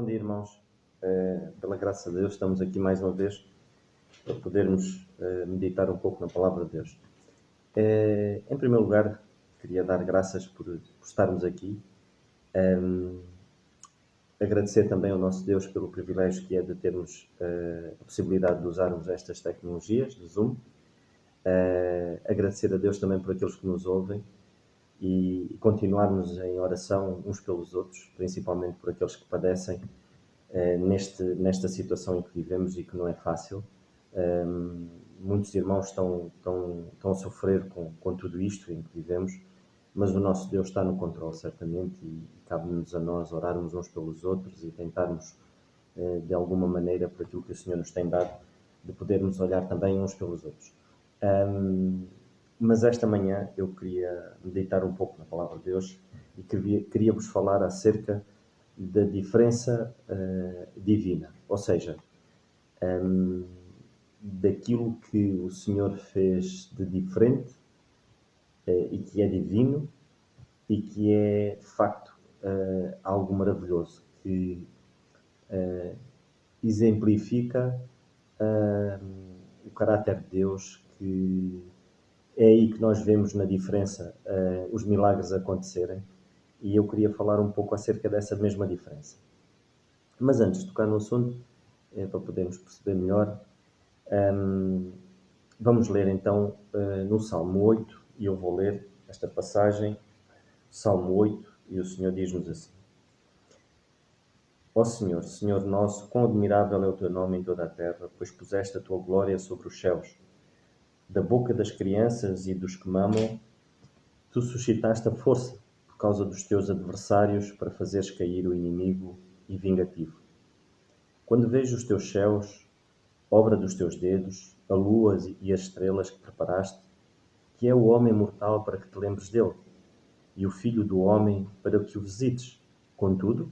dia, irmãos. Pela graça de Deus, estamos aqui mais uma vez para podermos meditar um pouco na Palavra de Deus. Em primeiro lugar, queria dar graças por estarmos aqui. Agradecer também ao nosso Deus pelo privilégio que é de termos a possibilidade de usarmos estas tecnologias de Zoom. Agradecer a Deus também por aqueles que nos ouvem e continuarmos em oração uns pelos outros, principalmente por aqueles que padecem nesta situação em que vivemos e que não é fácil. Muitos irmãos estão a sofrer com tudo isto em que vivemos, mas o nosso Deus está no controle, certamente, e cabe-nos a nós orarmos uns pelos outros e tentarmos, de alguma maneira, por aquilo que o Senhor nos tem dado, de podermos olhar também uns pelos outros. Mas esta manhã eu queria meditar um pouco na Palavra de Deus e queria-vos falar acerca da diferença divina, ou seja, daquilo que o Senhor fez de diferente e que é divino e que é, de facto, algo maravilhoso, que exemplifica o caráter de Deus, que é aí que nós vemos na diferença os milagres acontecerem, e eu queria falar um pouco acerca dessa mesma diferença. Mas antes de tocar no assunto, para podermos perceber melhor, vamos ler então no Salmo 8, e eu vou ler esta passagem, Salmo 8, e o Senhor diz-nos assim: Ó Senhor, Senhor nosso, quão admirável é o teu nome em toda a terra, pois puseste a tua glória sobre os céus. Da boca das crianças e dos que mamam, tu suscitaste a força por causa dos teus adversários para fazeres cair o inimigo e vingativo. Quando vejo os teus céus, obra dos teus dedos, a lua e as estrelas que preparaste, que é o homem mortal para que te lembres dele, e o filho do homem para que o visites. Contudo,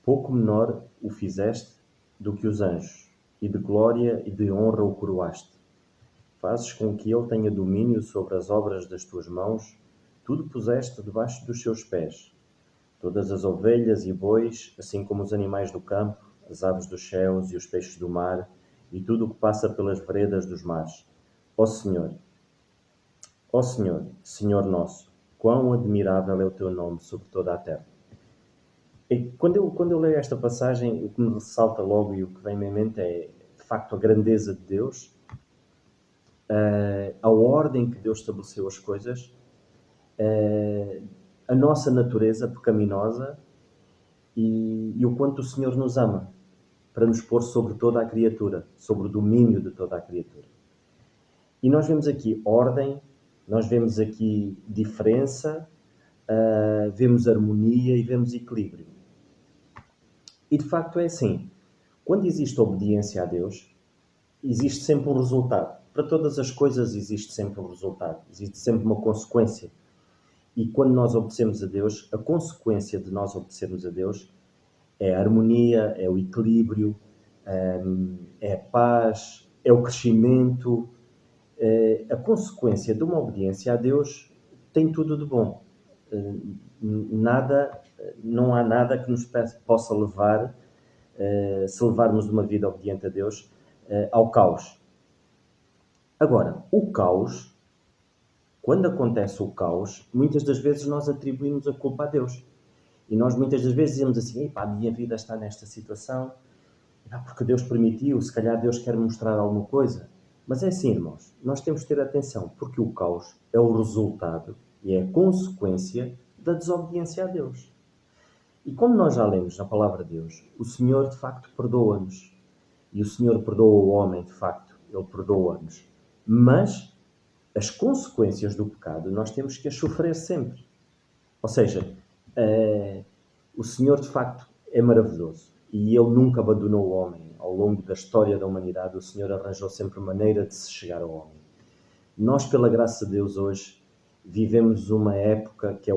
pouco menor o fizeste do que os anjos, e de glória e de honra o coroaste. Fazes com que ele tenha domínio sobre as obras das tuas mãos, tudo puseste debaixo dos seus pés. Todas as ovelhas e bois, assim como os animais do campo, as aves dos céus e os peixes do mar, e tudo o que passa pelas veredas dos mares. Ó Senhor, Senhor nosso, quão admirável é o teu nome sobre toda a terra. E quando eu leio esta passagem, o que me ressalta logo e o que vem à minha mente é, de facto, a grandeza de Deus, a ordem que Deus estabeleceu as coisas, a nossa natureza pecaminosa e o quanto o Senhor nos ama para nos pôr sobre toda a criatura, sobre o domínio de toda a criatura. E nós vemos aqui ordem, nós vemos aqui diferença, vemos harmonia e vemos equilíbrio. E de facto é assim, quando existe obediência a Deus, existe sempre um resultado. Para todas as coisas existe sempre um resultado, existe sempre uma consequência. E quando nós obedecemos a Deus, a consequência de nós obedecermos a Deus é a harmonia, é o equilíbrio, é a paz, é o crescimento. A consequência de uma obediência a Deus tem tudo de bom. Não há nada que nos possa levar, se levarmos uma vida obediente a Deus, ao caos. Agora, o caos, quando acontece o caos, muitas das vezes nós atribuímos a culpa a Deus. E nós muitas das vezes dizemos assim, a minha vida está nesta situação, porque Deus permitiu, se calhar Deus quer mostrar alguma coisa. Mas é assim, irmãos, nós temos que ter atenção, porque o caos é o resultado e é a consequência da desobediência a Deus. E como nós já lemos na Palavra de Deus, o Senhor de facto perdoa-nos. E o Senhor perdoa o homem, de facto, Ele perdoa-nos. Mas as consequências do pecado nós temos que as sofrer sempre. Ou seja, o Senhor de facto é maravilhoso e Ele nunca abandonou o homem. Ao longo da história da humanidade, o Senhor arranjou sempre maneira de se chegar ao homem. Nós, pela graça de Deus, hoje vivemos uma época que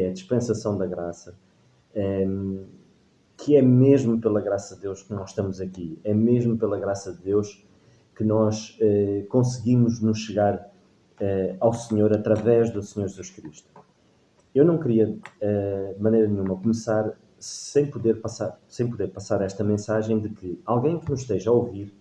é a dispensação da graça, que é mesmo pela graça de Deus que nós estamos aqui. É mesmo pela graça de Deus que nós conseguimos nos chegar ao Senhor através do Senhor Jesus Cristo. Eu não queria, de maneira nenhuma, começar sem poder passar esta mensagem de que alguém que nos esteja a ouvir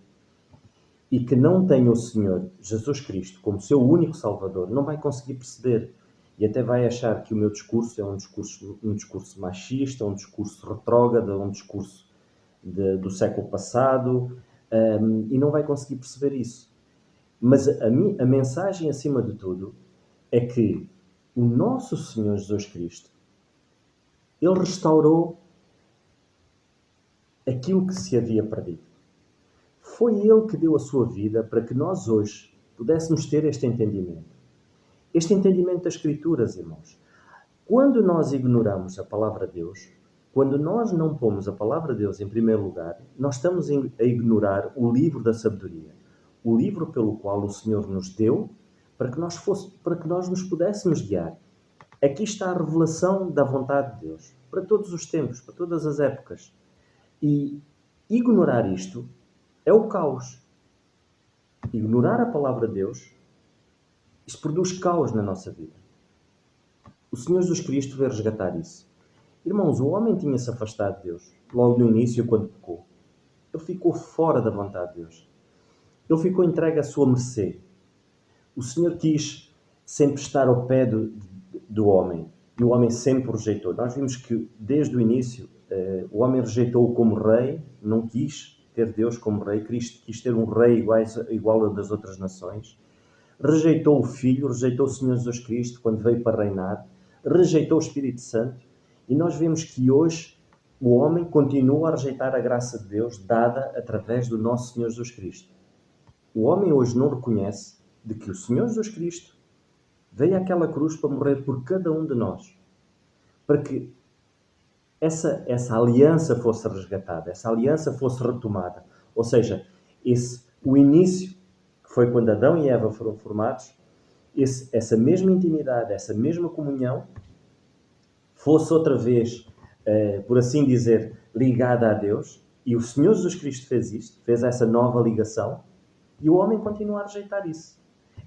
e que não tenha o Senhor Jesus Cristo como seu único Salvador, não vai conseguir perceber e até vai achar que o meu discurso é um discurso machista, um discurso retrógrado, um discurso do século passado, e não vai conseguir perceber isso. Mas a mensagem, acima de tudo, é que o nosso Senhor Jesus Cristo, Ele restaurou aquilo que se havia perdido. Foi Ele que deu a sua vida para que nós hoje pudéssemos ter este entendimento. Este entendimento das Escrituras, irmãos. Quando nós ignoramos a palavra de Deus, quando nós não pomos a palavra de Deus em primeiro lugar, nós estamos a ignorar o livro da sabedoria. O livro pelo qual o Senhor nos deu para que nós nos pudéssemos guiar. Aqui está a revelação da vontade de Deus, para todos os tempos, para todas as épocas. E ignorar isto é o caos. Ignorar a palavra de Deus, isto produz caos na nossa vida. O Senhor Jesus Cristo veio resgatar isso. Irmãos, o homem tinha-se afastado de Deus, logo no início, quando pecou. Ele ficou fora da vontade de Deus. Ele ficou entregue à sua mercê. O Senhor quis sempre estar ao pé do homem. E o homem sempre o rejeitou. Nós vimos que, desde o início, o homem rejeitou-o como rei, não quis ter Deus como rei, quis ter um rei igual ao das outras nações. Rejeitou o Filho, rejeitou o Senhor Jesus Cristo quando veio para reinar, rejeitou o Espírito Santo. E nós vemos que hoje o homem continua a rejeitar a graça de Deus dada através do nosso Senhor Jesus Cristo. O homem hoje não reconhece de que o Senhor Jesus Cristo veio àquela cruz para morrer por cada um de nós, para que essa aliança fosse resgatada, essa aliança fosse retomada. Ou seja, o início, que foi quando Adão e Eva foram formados, essa mesma intimidade, essa mesma comunhão, fosse outra vez, por assim dizer, ligada a Deus, e o Senhor Jesus Cristo fez isto, fez essa nova ligação, e o homem continua a rejeitar isso.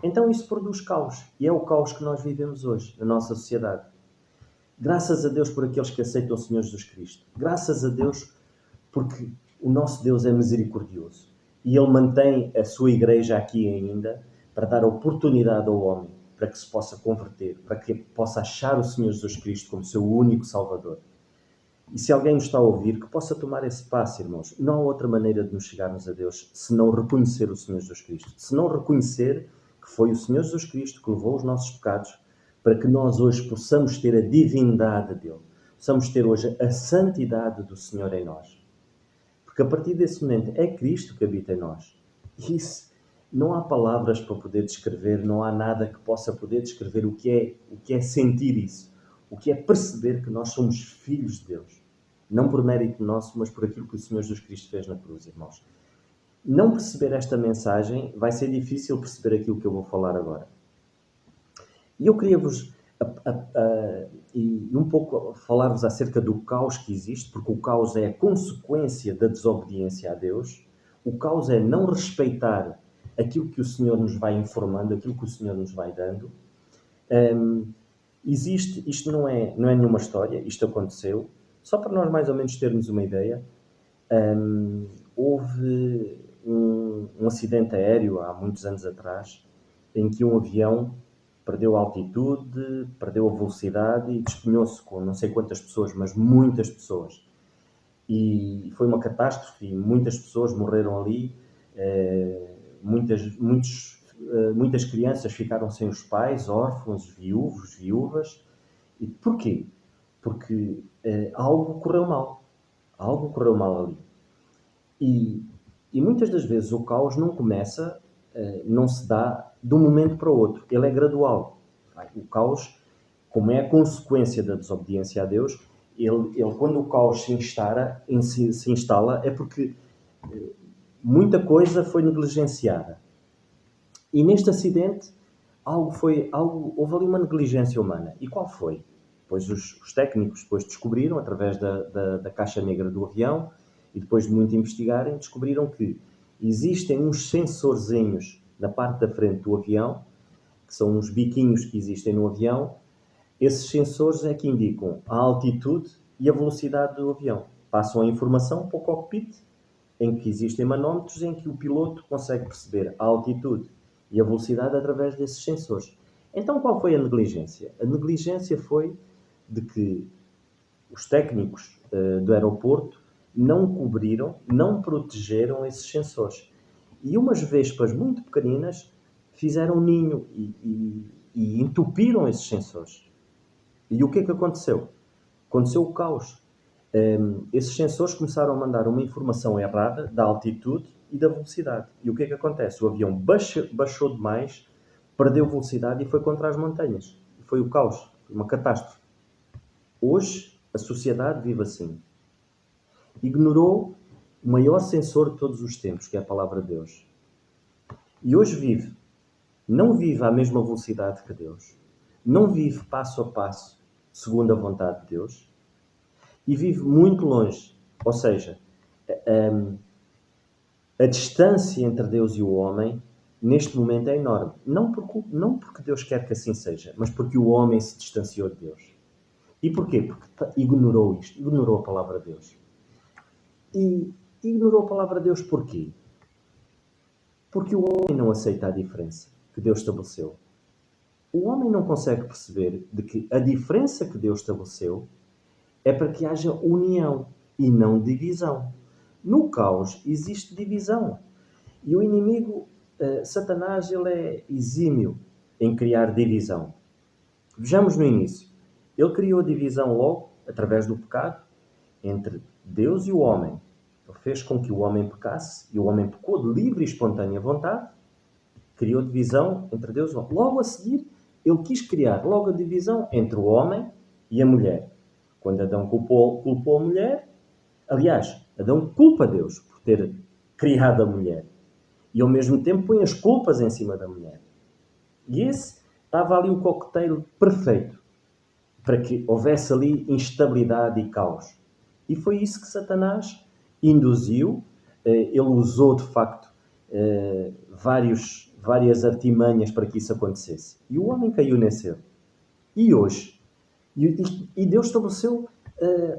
Então isso produz caos, e é o caos que nós vivemos hoje, na nossa sociedade. Graças a Deus por aqueles que aceitam o Senhor Jesus Cristo. Graças a Deus porque o nosso Deus é misericordioso. E Ele mantém a sua igreja aqui ainda para dar oportunidade ao homem, para que se possa converter, para que possa achar o Senhor Jesus Cristo como seu único Salvador. E se alguém nos está a ouvir, que possa tomar esse passo, irmãos. Não há outra maneira de nos chegarmos a Deus se não reconhecer o Senhor Jesus Cristo. Se não reconhecer que foi o Senhor Jesus Cristo que levou os nossos pecados para que nós hoje possamos ter a divindade dele. Possamos ter hoje a santidade do Senhor em nós. Porque a partir desse momento é Cristo que habita em nós. E isso, não há palavras para poder descrever, não há nada que possa poder descrever o que é sentir isso. O que é perceber que nós somos filhos de Deus. Não por mérito nosso, mas por aquilo que o Senhor Jesus Cristo fez na cruz, irmãos. Não perceber esta mensagem vai ser difícil perceber aquilo que eu vou falar agora. E eu queria-vos um pouco falar-vos acerca do caos que existe, porque o caos é a consequência da desobediência a Deus. O caos é não respeitar aquilo que o Senhor nos vai informando, aquilo que o Senhor nos vai dando. Isto não é nenhuma história, isto aconteceu. Só para nós mais ou menos termos uma ideia, houve um acidente aéreo há muitos anos atrás, em que um avião perdeu a altitude, perdeu a velocidade e despenhou-se com não sei quantas pessoas, mas muitas pessoas. E foi uma catástrofe, muitas pessoas morreram ali, muitas crianças ficaram sem os pais, órfãos, viúvos, viúvas. E porquê? Porque algo correu mal. Algo correu mal ali. E muitas das vezes o caos não começa, não se dá de um momento para o outro. Ele é gradual. O caos, como é a consequência da desobediência a Deus, ele quando o caos se instala é porque muita coisa foi negligenciada. E neste acidente houve ali uma negligência humana. E qual foi? Pois os técnicos depois descobriram, através da caixa negra do avião, e depois de muito investigarem, descobriram que existem uns sensorzinhos na parte da frente do avião, que são uns biquinhos que existem no avião. Esses sensores é que indicam a altitude e a velocidade do avião. Passam a informação para o cockpit, em que existem manómetros em que o piloto consegue perceber a altitude e a velocidade através desses sensores. Então, qual foi a negligência? A negligência foi de que os técnicos do aeroporto não cobriram, não protegeram esses sensores. E umas vespas muito pequeninas fizeram um ninho e entupiram esses sensores. E o que é que aconteceu? Aconteceu o caos. Esses sensores começaram a mandar uma informação errada da altitude e da velocidade. E o que é que acontece? O avião baixou demais, perdeu velocidade e foi contra as montanhas. Foi o caos, uma catástrofe. Hoje, a sociedade vive assim. Ignorou o maior sensor de todos os tempos, que é a palavra de Deus. E hoje não vive à mesma velocidade que Deus, não vive passo a passo, segundo a vontade de Deus, e vive muito longe. Ou seja, a distância entre Deus e o homem, neste momento, é enorme. Não porque Deus quer que assim seja, mas porque o homem se distanciou de Deus. E porquê? Porque ignorou isto, ignorou a palavra de Deus. E ignorou a palavra de Deus porquê? Porque o homem não aceita a diferença que Deus estabeleceu. O homem não consegue perceber de que a diferença que Deus estabeleceu é para que haja união e não divisão. No caos existe divisão. E o inimigo, Satanás, ele é exímio em criar divisão. Vejamos no início. Ele criou divisão logo, através do pecado, entre Deus e o homem. Ele fez com que o homem pecasse, e o homem pecou de livre e espontânea vontade, criou divisão entre Deus e o homem. Logo a seguir, ele quis criar logo a divisão entre o homem e a mulher. Quando Adão culpou a mulher, aliás, Adão culpa Deus por ter criado a mulher. E ao mesmo tempo põe as culpas em cima da mulher. E esse estava ali o coquetel perfeito para que houvesse ali instabilidade e caos. E foi isso que Satanás induziu. Ele usou, de facto, várias artimanhas para que isso acontecesse. E o homem caiu nesse erro. E hoje, e Deus estabeleceu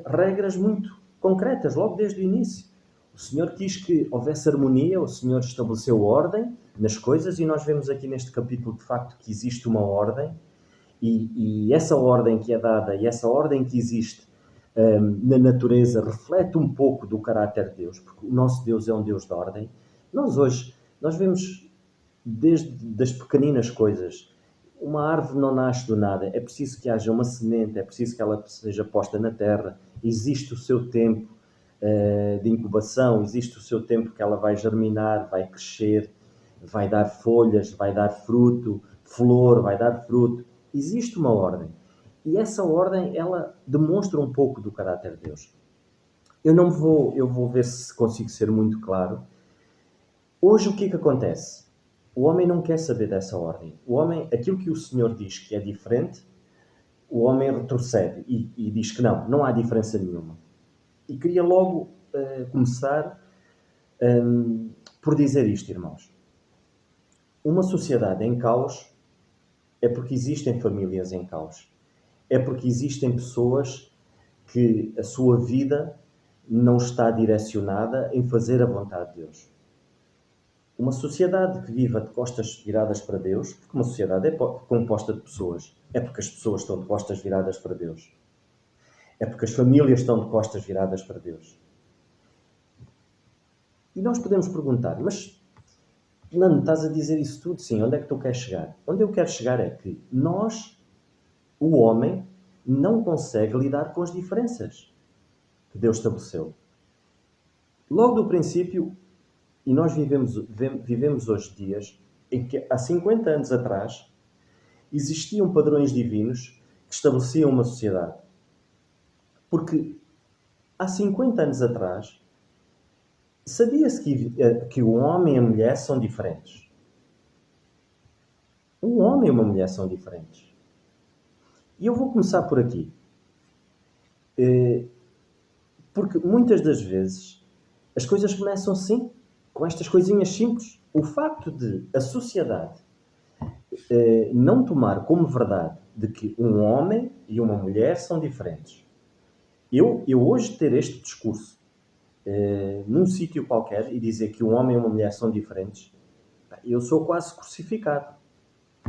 regras muito concretas, logo desde o início. O Senhor quis que houvesse harmonia, o Senhor estabeleceu ordem nas coisas, e nós vemos aqui neste capítulo, de facto, que existe uma ordem, e essa ordem que é dada, e essa ordem que existe na natureza, reflete um pouco do caráter de Deus, porque o nosso Deus é um Deus de ordem. Nós vemos desde as pequeninas coisas. Uma árvore não nasce do nada, é preciso que haja uma semente, é preciso que ela seja posta na terra, existe o seu tempo de incubação, existe o seu tempo que ela vai germinar, vai crescer, vai dar folhas, vai dar fruto, flor, vai dar fruto. Existe uma ordem. E essa ordem, ela demonstra um pouco do caráter de Deus. Eu vou ver se consigo ser muito claro. Hoje o que é que acontece? O homem não quer saber dessa ordem. O homem, aquilo que o Senhor diz que é diferente, o homem retrocede e diz que não há diferença nenhuma. E queria logo começar por dizer isto, irmãos. Uma sociedade em caos é porque existem famílias em caos. É porque existem pessoas que a sua vida não está direcionada em fazer a vontade de Deus. Uma sociedade que viva de costas viradas para Deus, porque uma sociedade é composta de pessoas, é porque as pessoas estão de costas viradas para Deus. É porque as famílias estão de costas viradas para Deus. E nós podemos perguntar, mas Nando, estás a dizer isso tudo? Sim, onde é que tu queres chegar? Onde eu quero chegar é que o homem, não consegue lidar com as diferenças que Deus estabeleceu. Logo do princípio, e nós vivemos hoje dias em que há 50 anos atrás existiam padrões divinos que estabeleciam uma sociedade. Porque há 50 anos atrás sabia-se que o homem e a mulher são diferentes. Um homem e uma mulher são diferentes. E eu vou começar por aqui. Porque muitas das vezes as coisas começam assim, com estas coisinhas simples. O facto de a sociedade não tomar como verdade de que um homem e uma mulher são diferentes Eu hoje ter este discurso num sítio qualquer e dizer que um homem e uma mulher são diferentes, eu sou quase crucificado.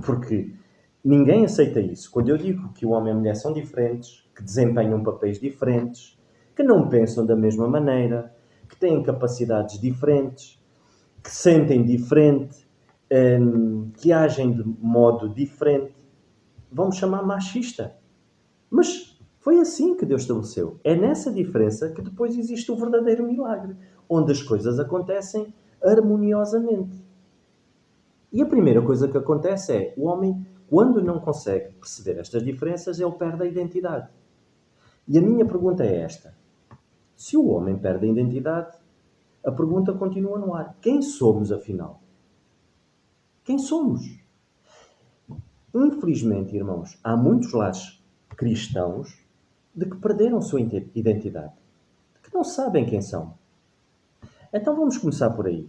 Porque ninguém aceita isso. Quando eu digo que o homem e a mulher são diferentes, que desempenham papéis diferentes, que não pensam da mesma maneira, que têm capacidades diferentes, que sentem diferente, que agem de modo diferente, vamos chamar machista. Mas foi assim que Deus estabeleceu. É nessa diferença que depois existe o verdadeiro milagre, onde as coisas acontecem harmoniosamente. E a primeira coisa que acontece é, o homem, quando não consegue perceber estas diferenças, ele perde a identidade. E a minha pergunta é esta. Se o homem perde a identidade, a pergunta continua no ar. Quem somos, afinal? Quem somos? Infelizmente, irmãos, há muitos lares cristãos de que perderam sua identidade, de que não sabem quem são. Então vamos começar por aí.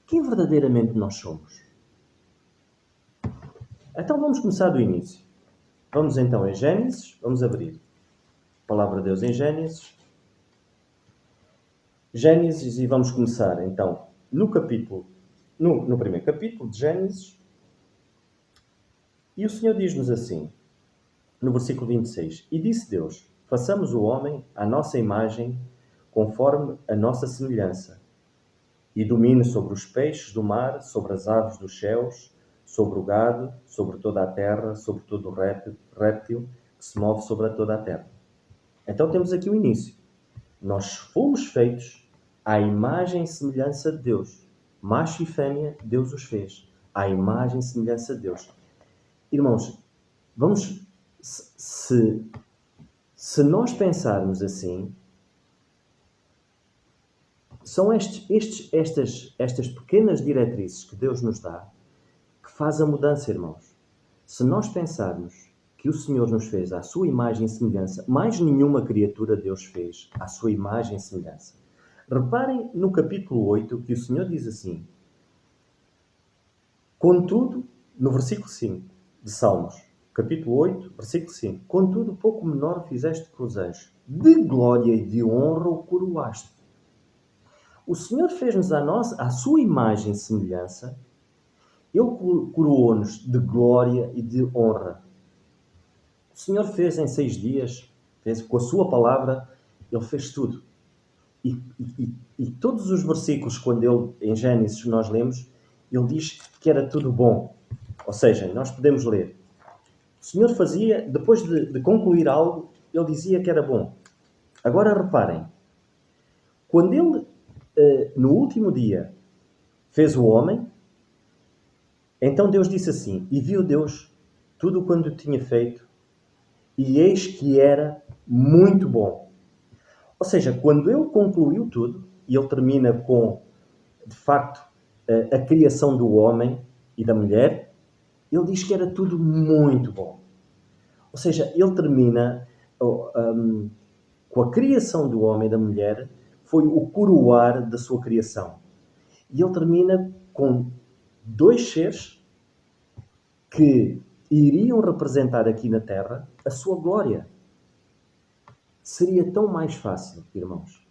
Quem verdadeiramente nós somos? Então vamos começar do início. Vamos então em Gênesis, vamos abrir a Palavra de Deus em Gênesis. Gênesis, e vamos começar então no primeiro capítulo de Gênesis. E o Senhor diz-nos assim, no versículo 26, e disse Deus, façamos o homem à nossa imagem, conforme a nossa semelhança, e domine sobre os peixes do mar, sobre as aves dos céus, sobre o gado, sobre toda a terra, sobre todo o réptil que se move sobre toda a terra. Então temos aqui o início. Nós fomos feitos à imagem e semelhança de Deus. Macho e fêmea, Deus os fez. À imagem e semelhança de Deus. Irmãos, vamos... Se nós pensarmos assim, são estas pequenas diretrizes que Deus nos dá que faz a mudança, irmãos. Se nós pensarmos que o Senhor nos fez à sua imagem e semelhança, mais nenhuma criatura Deus fez à sua imagem e semelhança. Reparem no capítulo 8 que o Senhor diz assim, contudo, no versículo 5 de Salmos, capítulo 8, versículo 5, contudo, pouco menor fizeste que os anjos, de glória e de honra o coroaste. O Senhor fez-nos à sua imagem e semelhança, Ele coroou-nos de glória e de honra. O Senhor fez em 6 dias, fez com a sua palavra, Ele fez tudo. E todos os versículos, quando Ele, em Gênesis, nós lemos, Ele diz que era tudo bom. Ou seja, nós podemos ler. O Senhor fazia, depois de concluir algo, Ele dizia que era bom. Agora reparem, quando Ele, no último dia, fez o homem, então Deus disse assim, e viu Deus tudo quanto tinha feito, e eis que era muito bom. Ou seja, quando Ele concluiu tudo, e Ele termina com, de facto, a criação do homem e da mulher, Ele diz que era tudo muito bom. Ou seja, Ele termina com a criação do homem e da mulher, foi o coroar da sua criação. E Ele termina com 2 seres que iriam representar aqui na Terra a sua glória. Seria tão mais fácil, irmãos,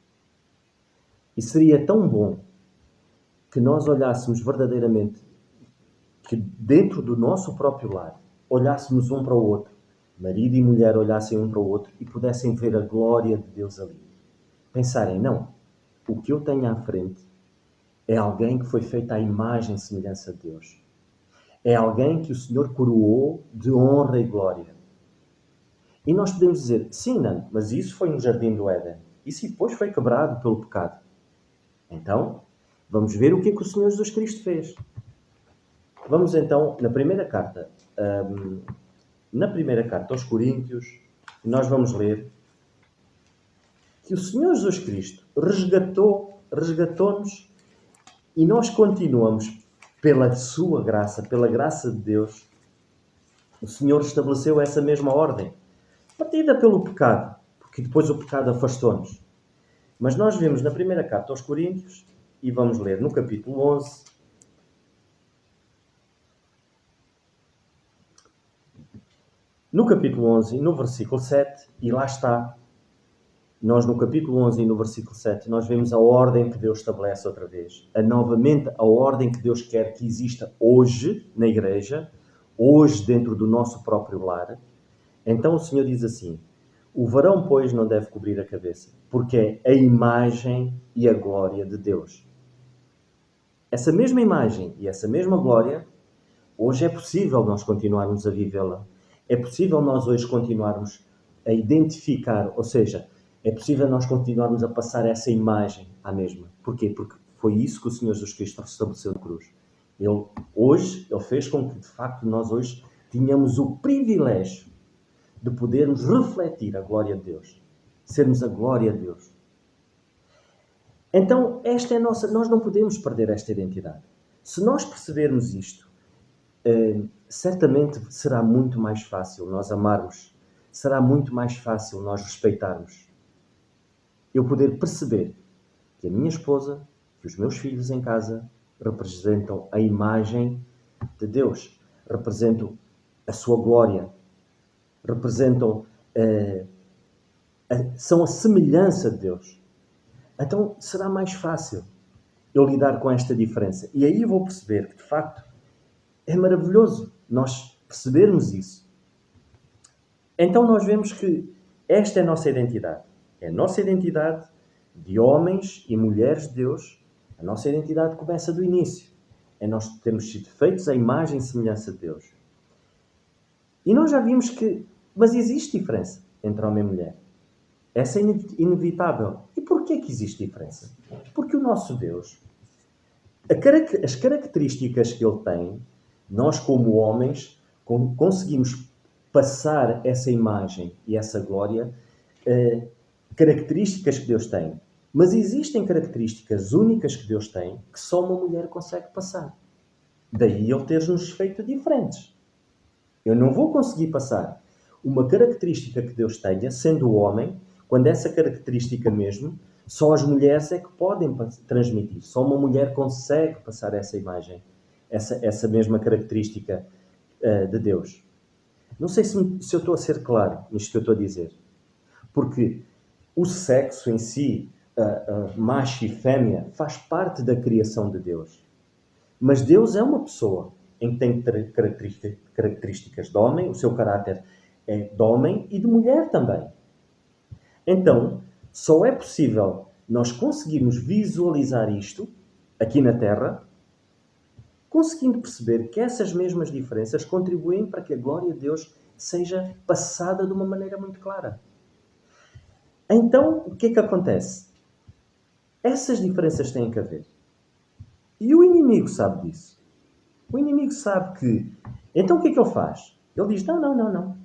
e seria tão bom que nós olhássemos verdadeiramente, que dentro do nosso próprio lar, olhássemos um para o outro, marido e mulher olhassem um para o outro e pudessem ver a glória de Deus ali. Pensarem, não, o que eu tenho à frente é alguém que foi feito à imagem e semelhança de Deus. É alguém que o Senhor coroou de honra e glória. E nós podemos dizer, sim, Nando, mas isso foi no Jardim do Éden. Isso depois foi quebrado pelo pecado. Então, vamos ver o que é que o Senhor Jesus Cristo fez. Vamos então, na primeira carta aos Coríntios, nós vamos ler que o Senhor Jesus Cristo resgatou-nos e nós continuamos pela sua graça, pela graça de Deus. O Senhor estabeleceu essa mesma ordem, partida pelo pecado, porque depois o pecado afastou-nos. Mas nós vemos na primeira carta aos Coríntios, e vamos ler no capítulo 11, no versículo 7, e lá está Nós no capítulo 11 e no versículo 7, nós vemos a ordem que Deus estabelece outra vez. Novamente, a ordem que Deus quer que exista hoje na igreja, hoje dentro do nosso próprio lar. Então o Senhor diz assim: o varão, pois, não deve cobrir a cabeça, porque é a imagem e a glória de Deus. Essa mesma imagem e essa mesma glória, hoje é possível nós continuarmos a vivê-la. É possível nós hoje continuarmos a identificar, ou seja, é possível nós continuarmos a passar essa imagem à mesma. Porquê? Porque foi isso que o Senhor Jesus Cristo estabeleceu na cruz. Ele fez com que, de facto, nós hoje tenhamos o privilégio de podermos refletir a glória de Deus. Sermos a glória de Deus. Então, esta é a nossa... Nós não podemos perder esta identidade. Se nós percebermos isto, certamente será muito mais fácil nós amarmos. Será muito mais fácil nós respeitarmos. Eu poder perceber que a minha esposa, que os meus filhos em casa representam a imagem de Deus. Representam a sua glória. Representam... são a semelhança de Deus. Então será mais fácil eu lidar com esta diferença. E aí eu vou perceber que, de facto, é maravilhoso nós percebermos isso. Então nós vemos que esta é a nossa identidade. É a nossa identidade de homens e mulheres de Deus. A nossa identidade começa do início. É nós termos sido feitos à imagem e semelhança de Deus. E nós já vimos que... Mas existe diferença entre homem e mulher. Essa é inevitável. E porquê que existe diferença? Porque o nosso Deus, as características que Ele tem, nós como homens conseguimos passar essa imagem e essa glória, características que Deus tem. Mas existem características únicas que Deus tem que só uma mulher consegue passar. Daí Ele ter-nos feito diferentes. Eu não vou conseguir passar uma característica que Deus tenha, sendo homem, quando essa característica mesmo, só as mulheres é que podem transmitir. Só uma mulher consegue passar essa imagem, essa mesma característica de Deus. Não sei se eu estou a ser claro nisto que eu estou a dizer. Porque o sexo em si, macho e fêmea, faz parte da criação de Deus. Mas Deus é uma pessoa em que tem características de homem, o seu caráter é de homem e de mulher também. Então, só é possível nós conseguirmos visualizar isto aqui na Terra, conseguindo perceber que essas mesmas diferenças contribuem para que a glória de Deus seja passada de uma maneira muito clara. Então, o que é que acontece? Essas diferenças têm que haver. E o inimigo sabe disso. O inimigo sabe que... Então, o que é que ele faz? Ele diz, não.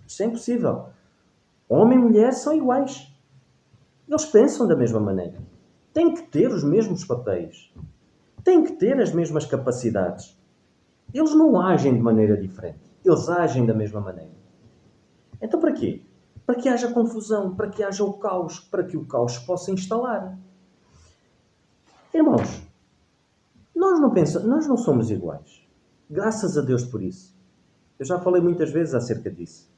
Isso é impossível. Homem e mulher são iguais. Eles pensam da mesma maneira. Têm que ter os mesmos papéis. Têm que ter as mesmas capacidades. Eles não agem de maneira diferente. Eles agem da mesma maneira. Então para quê? Para que haja confusão, para que haja o caos, para que o caos se possa instalar. Irmãos, nós não somos iguais. Graças a Deus por isso. Eu já falei muitas vezes acerca disso.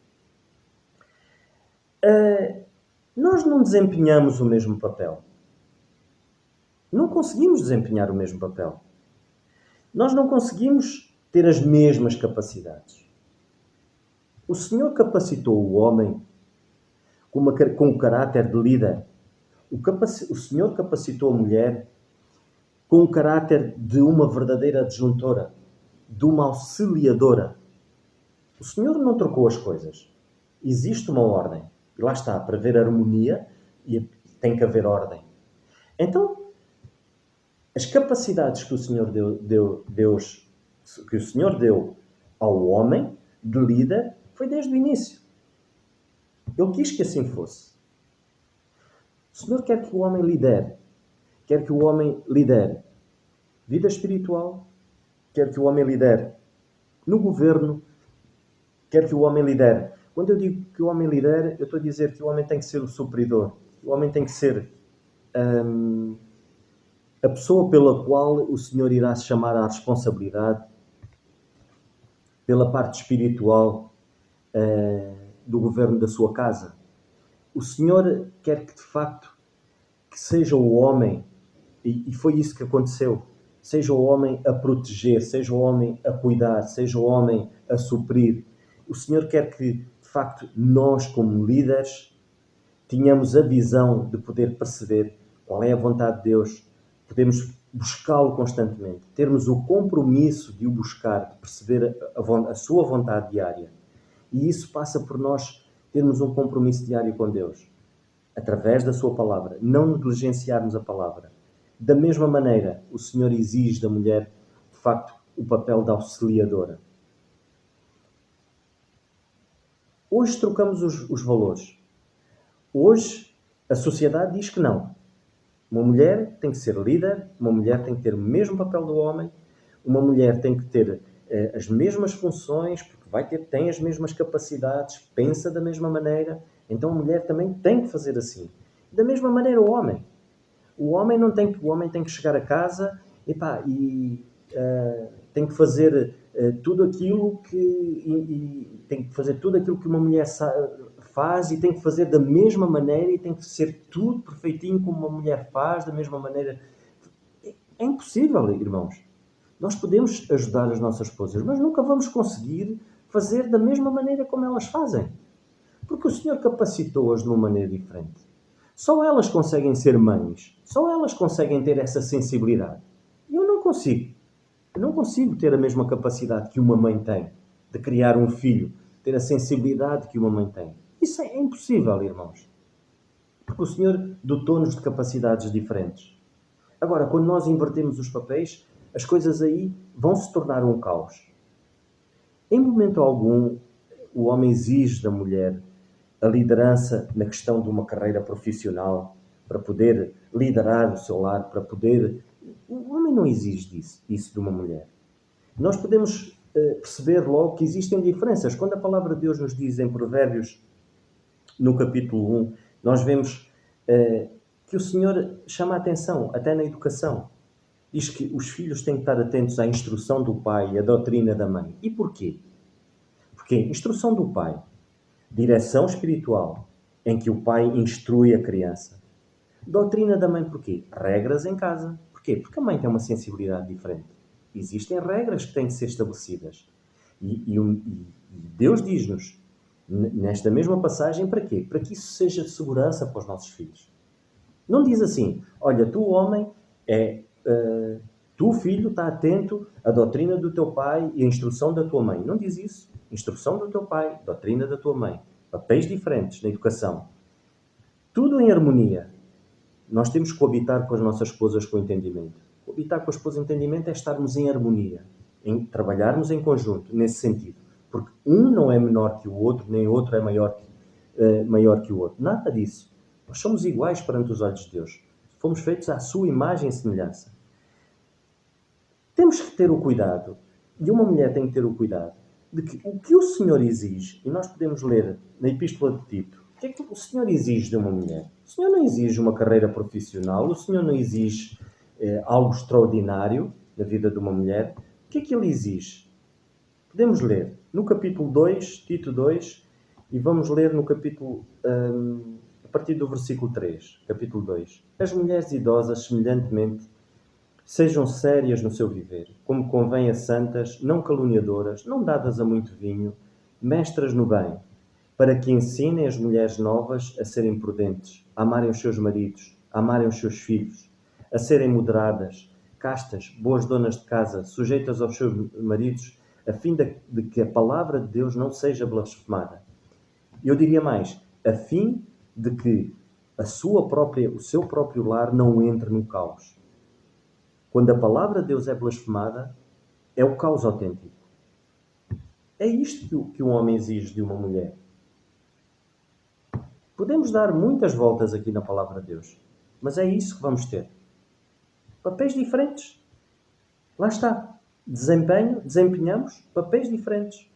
Nós não desempenhamos o mesmo papel. Não conseguimos desempenhar o mesmo papel. Nós não conseguimos ter as mesmas capacidades. O Senhor capacitou o homem com o caráter de líder. O Senhor capacitou a mulher com o caráter de uma verdadeira adjuntora, de uma auxiliadora. O Senhor não trocou as coisas. Existe uma ordem. E lá está, para haver harmonia, tem que haver ordem. Então, as capacidades que o Senhor deu ao homem, de líder, foi desde o início. Ele quis que assim fosse. O Senhor quer que o homem lidere. Quer que o homem lidere vida espiritual. Quer que o homem lidere no governo. Quer que o homem lidere. Quando eu digo que o homem lidere, eu estou a dizer que o homem tem que ser o supridor. O homem tem que ser a pessoa pela qual o Senhor irá se chamar à responsabilidade pela parte espiritual do governo da sua casa. O Senhor quer que, de facto, que seja o homem, e foi isso que aconteceu, seja o homem a proteger, seja o homem a cuidar, seja o homem a suprir. O Senhor quer que, de facto, nós, como líderes, tenhamos a visão de poder perceber qual é a vontade de Deus, podemos buscá-lo constantemente, termos o compromisso de o buscar, de perceber a sua vontade diária. E isso passa por nós termos um compromisso diário com Deus, através da sua palavra, não negligenciarmos a palavra. Da mesma maneira, o Senhor exige da mulher, de facto, o papel da auxiliadora. Hoje trocamos os valores. Hoje, a sociedade diz que não. Uma mulher tem que ser líder, uma mulher tem que ter o mesmo papel do homem, uma mulher tem que ter as mesmas funções, porque tem as mesmas capacidades, pensa da mesma maneira, então a mulher também tem que fazer assim. Da mesma maneira o homem. O homem tem que chegar a casa e tem que fazer tudo aquilo tem que fazer tudo aquilo que uma mulher faz e tem que fazer da mesma maneira e tem que ser tudo perfeitinho como uma mulher faz, da mesma maneira. É impossível, irmãos. Nós podemos ajudar as nossas esposas, mas nunca vamos conseguir fazer da mesma maneira como elas fazem. Porque o Senhor capacitou-as de uma maneira diferente. Só elas conseguem ser mães. Só elas conseguem ter essa sensibilidade. Eu não consigo. Eu não consigo ter a mesma capacidade que uma mãe tem de criar um filho, ter a sensibilidade que uma mãe tem. Isso é impossível, irmãos. Porque o Senhor dotou-nos de capacidades diferentes. Agora, quando nós invertemos os papéis, as coisas aí vão se tornar um caos. Em momento algum, o homem exige da mulher a liderança na questão de uma carreira profissional, para poder liderar o seu lar, para poder... O homem não exige isso de uma mulher. Nós podemos perceber logo que existem diferenças. Quando a palavra de Deus nos diz em Provérbios, no capítulo 1, nós vemos que o Senhor chama a atenção, até na educação. Diz que os filhos têm que estar atentos à instrução do pai e à doutrina da mãe. E porquê? Porque a instrução do pai, direção espiritual, em que o pai instrui a criança. Doutrina da mãe, porquê? Regras em casa. Porquê? Porque a mãe tem uma sensibilidade diferente. Existem regras que têm de ser estabelecidas. E Deus diz-nos, nesta mesma passagem, para quê? Para que isso seja de segurança para os nossos filhos. Não diz assim, olha, tu homem, tu filho, está atento à doutrina do teu pai e à instrução da tua mãe. Não diz isso. Instrução do teu pai, doutrina da tua mãe. Papéis diferentes na educação. Tudo em harmonia. Nós temos que coabitar com as nossas esposas com entendimento. Coabitar com a esposa com entendimento é estarmos em harmonia, em trabalharmos em conjunto, nesse sentido. Porque um não é menor que o outro, nem o outro é maior que o outro. Nada disso. Nós somos iguais perante os olhos de Deus. Fomos feitos à sua imagem e semelhança. Temos que ter o cuidado, e uma mulher tem que ter o cuidado, de que o que o Senhor exige, e nós podemos ler na Epístola de Tito, o que é que o Senhor exige de uma mulher? O Senhor não exige uma carreira profissional, o Senhor não exige algo extraordinário na vida de uma mulher. O que é que Ele exige? Podemos ler no capítulo 2, Tito 2, e vamos ler no capítulo, a partir do versículo 3, capítulo 2. As mulheres idosas, semelhantemente, sejam sérias no seu viver, como convém a santas, não caluniadoras, não dadas a muito vinho, mestras no bem, para que ensinem as mulheres novas a serem prudentes, a amarem os seus maridos, a amarem os seus filhos, a serem moderadas, castas, boas donas de casa, sujeitas aos seus maridos, a fim de que a palavra de Deus não seja blasfemada. Eu diria mais, a fim de que o seu próprio lar não entre no caos. Quando a palavra de Deus é blasfemada, é o caos autêntico. É isto que um homem exige de uma mulher. Podemos dar muitas voltas aqui na palavra de Deus, mas é isso que vamos ter. Papéis diferentes. Lá está. Desempenhamos papéis diferentes.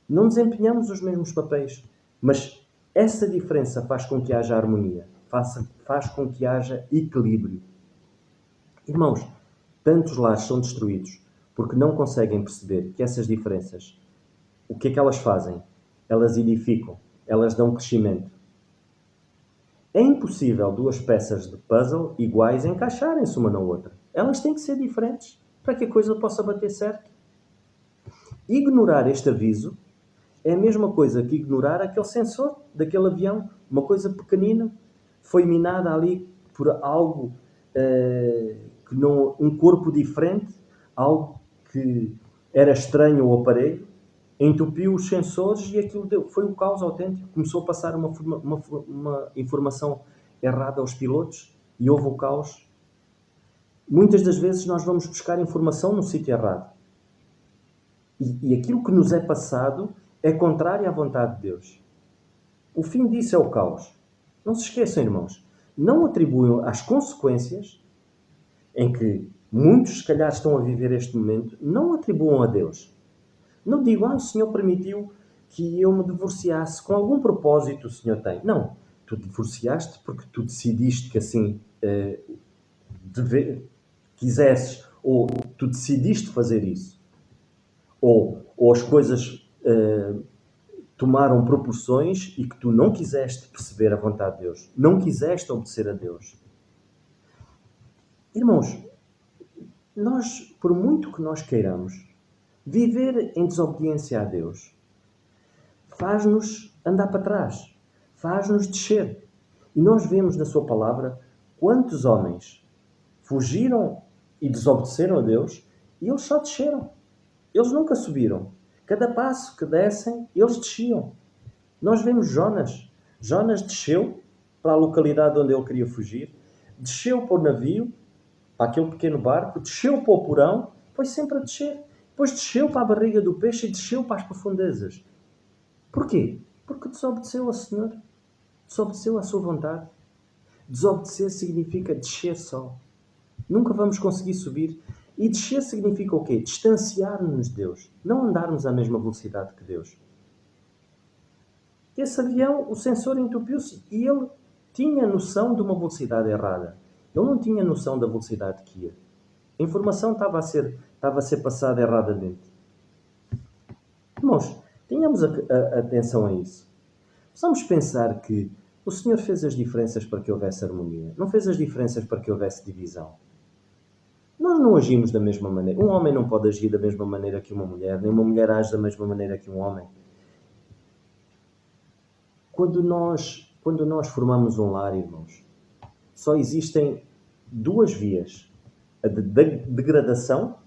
Não desempenhamos os mesmos papéis, mas essa diferença faz com que haja harmonia, faz com que haja equilíbrio. Irmãos, tantos lares são destruídos porque não conseguem perceber que essas diferenças, o que é que elas fazem? Elas edificam, elas dão crescimento. É impossível duas peças de puzzle iguais encaixarem-se uma na outra. Elas têm que ser diferentes para que a coisa possa bater certo. Ignorar este aviso é a mesma coisa que ignorar aquele sensor daquele avião. Uma coisa pequenina, foi minada ali por algo que não, um corpo diferente, algo que era estranho ao aparelho, entupiu os sensores e aquilo foi um caos autêntico. Começou a passar uma informação errada aos pilotos e houve o caos. Muitas das vezes nós vamos buscar informação no sítio errado. E aquilo que nos é passado é contrário à vontade de Deus. O fim disso é o caos. Não se esqueçam, irmãos. Não atribuam as consequências em que muitos, se calhar, estão a viver este momento, não atribuam a Deus. Não digam, o Senhor permitiu que eu me divorciasse. Com algum propósito o Senhor tem. Não. Tu divorciaste porque tu decidiste que assim quisesses, ou tu decidiste fazer isso. Ou as coisas tomaram proporções e que tu não quiseste perceber a vontade de Deus. Não quiseste obedecer a Deus. Irmãos, nós, por muito que nós queiramos, viver em desobediência a Deus faz-nos andar para trás, faz-nos descer. E nós vemos na sua palavra quantos homens fugiram e desobedeceram a Deus e eles só desceram. Eles nunca subiram. Cada passo que dessem, eles desciam. Nós vemos Jonas. Jonas desceu para a localidade onde ele queria fugir, desceu para o navio, para aquele pequeno barco, desceu para o porão, foi sempre a descer. Depois desceu para a barriga do peixe e desceu para as profundezas. Porquê? Porque desobedeceu ao Senhor. Desobedeceu à sua vontade. Desobedecer significa descer só. Nunca vamos conseguir subir. E descer significa o quê? Distanciar-nos de Deus. Não andarmos à mesma velocidade que Deus. Esse avião, o sensor entupiu-se e ele tinha noção de uma velocidade errada. Ele não tinha noção da velocidade que ia. A informação estava a ser passada erradamente. Irmãos, tenhamos atenção a isso. Vamos pensar que o Senhor fez as diferenças para que houvesse harmonia. Não fez as diferenças para que houvesse divisão. Nós não agimos da mesma maneira. Um homem não pode agir da mesma maneira que uma mulher, nem uma mulher age da mesma maneira que um homem. Quando nós formamos um lar, irmãos, só existem duas vias. A de degradação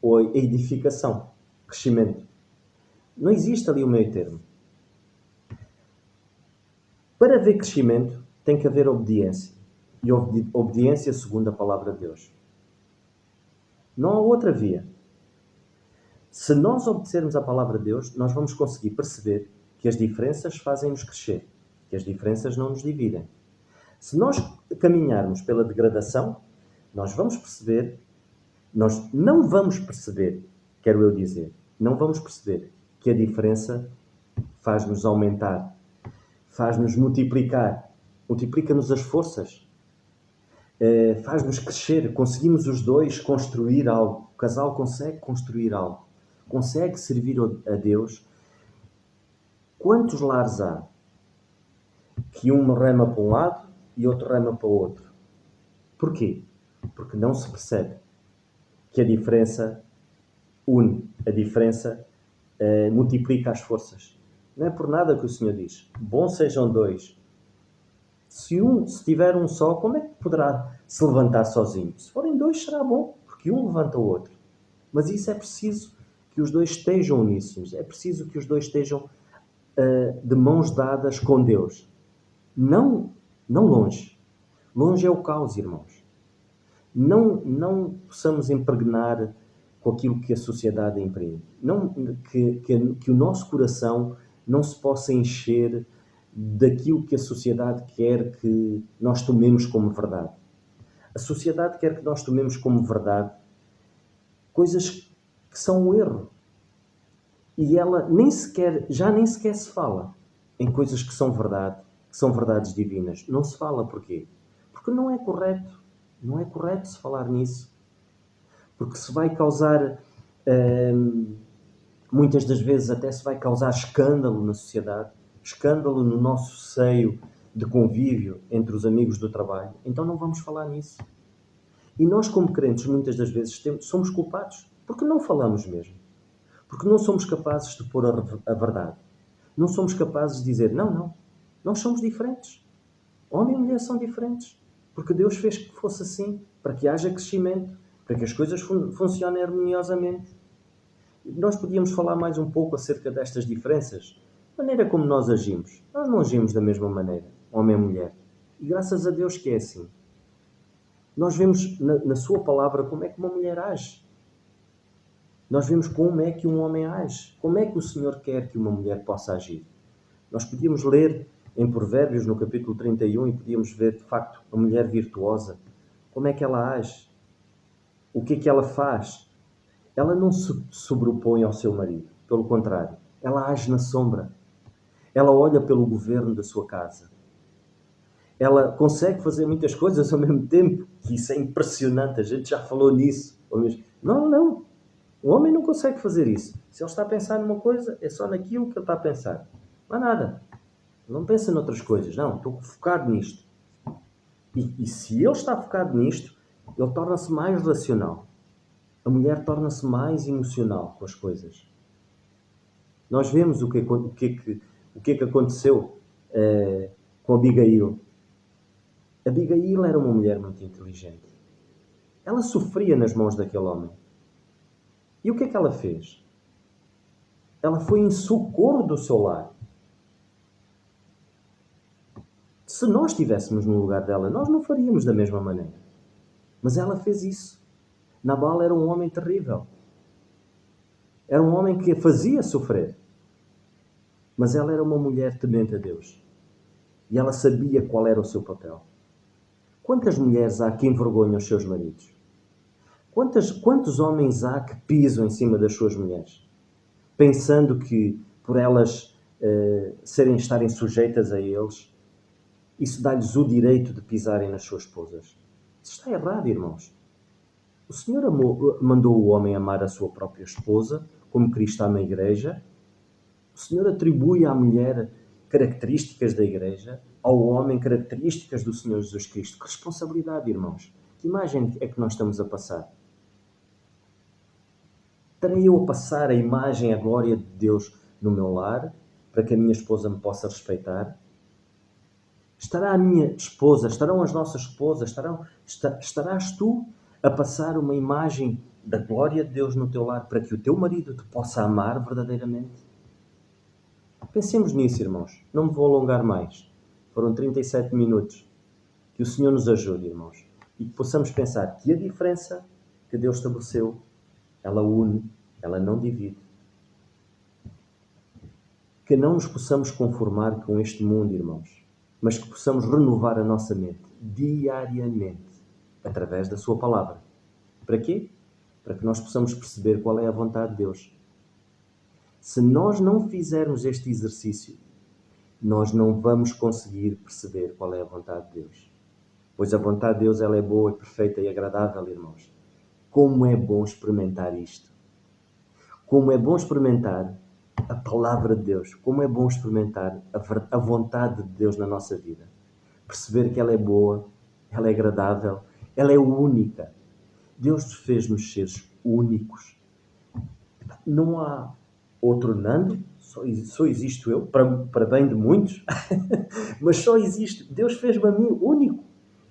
ou a edificação, crescimento. Não existe ali o meio termo. Para haver crescimento, tem que haver obediência. E obediência segundo a palavra de Deus. Não há outra via. Se nós obedecermos à palavra de Deus, nós vamos conseguir perceber que as diferenças fazem-nos crescer, que as diferenças não nos dividem. Se nós caminharmos pela degradação, nós não vamos perceber, quero eu dizer, não vamos perceber que a diferença faz-nos aumentar, faz-nos multiplicar, multiplica-nos as forças, faz-nos crescer, conseguimos os dois construir algo. O casal consegue construir algo, consegue servir a Deus. Quantos lares há que um rema para um lado e outro rema para o outro? Porquê? Porque não se percebe que a diferença une, a diferença multiplica as forças. Não é por nada que o Senhor diz: bom sejam dois. Se tiver um só, como é que poderá se levantar sozinho? Se forem dois, será bom, porque um levanta o outro. Mas isso é preciso que os dois estejam uníssonos. É preciso que os dois estejam de mãos dadas com Deus. Não longe. Longe é o caos, irmãos. Não possamos impregnar com aquilo que a sociedade empreende. Que o nosso coração não se possa encher daquilo que a sociedade quer que nós tomemos como verdade. A sociedade quer que nós tomemos como verdade coisas que são um erro. E ela já nem sequer se fala em coisas que são verdade, que são verdades divinas. Não se fala porquê? Porque não é correto. Não é correto se falar nisso. Porque se vai causar, muitas das vezes até se vai causar escândalo na sociedade, escândalo no nosso seio de convívio entre os amigos do trabalho, então não vamos falar nisso. E nós, como crentes, muitas das vezes somos culpados, porque não falamos mesmo. Porque não somos capazes de pôr a verdade. Não somos capazes de dizer, não, nós somos diferentes. Homem e mulher são diferentes. Porque Deus fez que fosse assim, para que haja crescimento, para que as coisas funcionem harmoniosamente. Nós podíamos falar mais um pouco acerca destas diferenças. A maneira como nós agimos. Nós não agimos da mesma maneira, homem e mulher. E graças a Deus que é assim. Nós vemos na sua palavra como é que uma mulher age. Nós vemos como é que um homem age. Como é que o Senhor quer que uma mulher possa agir. Nós podíamos ler em Provérbios, no capítulo 31, e podíamos ver, de facto, a mulher virtuosa. Como é que ela age? O que é que ela faz? Ela não se sobrepõe ao seu marido. Pelo contrário, ela age na sombra. Ela olha pelo governo da sua casa. Ela consegue fazer muitas coisas ao mesmo tempo. E isso é impressionante. A gente já falou nisso. Não. O homem não consegue fazer isso. Se ele está a pensar numa coisa, é só naquilo que ele está a pensar. Não há nada. Não pensa noutras coisas. Não, estou focado nisto. E se ele está focado nisto, ele torna-se mais racional. A mulher torna-se mais emocional com as coisas. Nós vemos o que aconteceu com Abigail. Abigail era uma mulher muito inteligente. Ela sofria nas mãos daquele homem. E o que é que ela fez? Ela foi em socorro do seu lar. Se nós estivéssemos no lugar dela, nós não faríamos da mesma maneira. Mas ela fez isso. Nabal era um homem terrível. Era um homem que a fazia sofrer. Mas ela era uma mulher temente a Deus. E ela sabia qual era o seu papel. Quantas mulheres há que envergonham os seus maridos? Quantos homens há que pisam em cima das suas mulheres? Pensando que por elas estarem sujeitas a eles, isso dá-lhes o direito de pisarem nas suas esposas. Isso está errado, irmãos. O Senhor mandou o homem amar a sua própria esposa, como Cristo ama a igreja. O Senhor atribui à mulher características da igreja, ao homem características do Senhor Jesus Cristo. Que responsabilidade, irmãos. Que imagem é que nós estamos a passar? Estarei eu a passar a imagem, a glória de Deus no meu lar, para que a minha esposa me possa respeitar? Estará a minha esposa, estarão as nossas esposas, estarás tu a passar uma imagem da glória de Deus no teu lar para que o teu marido te possa amar verdadeiramente? Pensemos nisso, irmãos. Não me vou alongar mais. Foram 37 minutos. Que o Senhor nos ajude, irmãos. E que possamos pensar que a diferença que Deus estabeleceu, ela une, ela não divide. Que não nos possamos conformar com este mundo, irmãos, mas que possamos renovar a nossa mente diariamente, através da sua palavra. Para quê? Para que nós possamos perceber qual é a vontade de Deus. Se nós não fizermos este exercício, nós não vamos conseguir perceber qual é a vontade de Deus. Pois a vontade de Deus, ela é boa, perfeita e agradável, irmãos. Como é bom experimentar isto. Como é bom experimentar a palavra de Deus. Como é bom experimentar a vontade de Deus na nossa vida. Perceber que ela é boa, ela é agradável, ela é única. Deus nos fez nos seres únicos. Não há outro Nando, só existo eu, para bem de muitos, mas só existe. Deus fez-me a mim único.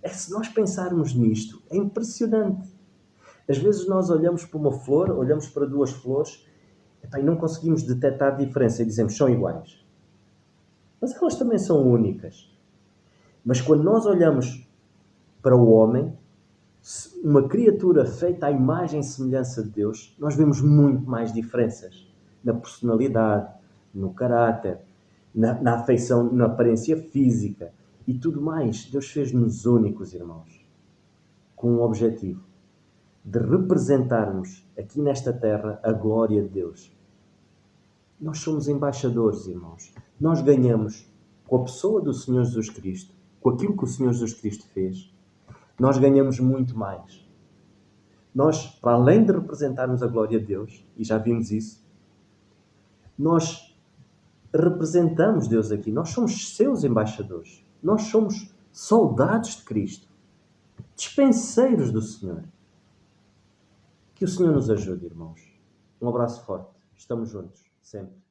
Se nós pensarmos nisto, é impressionante. Às vezes nós olhamos para uma flor, olhamos para duas flores, e não conseguimos detectar diferença e dizemos são iguais. Mas elas também são únicas. Mas quando nós olhamos para o homem, uma criatura feita à imagem e semelhança de Deus, nós vemos muito mais diferenças na personalidade, no caráter, na afeição, na aparência física e tudo mais. Deus fez-nos únicos, irmãos, com um objetivo: de representarmos aqui nesta terra a glória de Deus. Nós somos embaixadores, irmãos. Nós ganhamos com a pessoa do Senhor Jesus Cristo, com aquilo que o Senhor Jesus Cristo fez, nós ganhamos muito mais. Nós, para além de representarmos a glória de Deus, e já vimos isso, nós representamos Deus aqui. Nós somos seus embaixadores. Nós somos soldados de Cristo, dispenseiros do Senhor. Que o Senhor nos ajude, irmãos. Um abraço forte. Estamos juntos, sempre.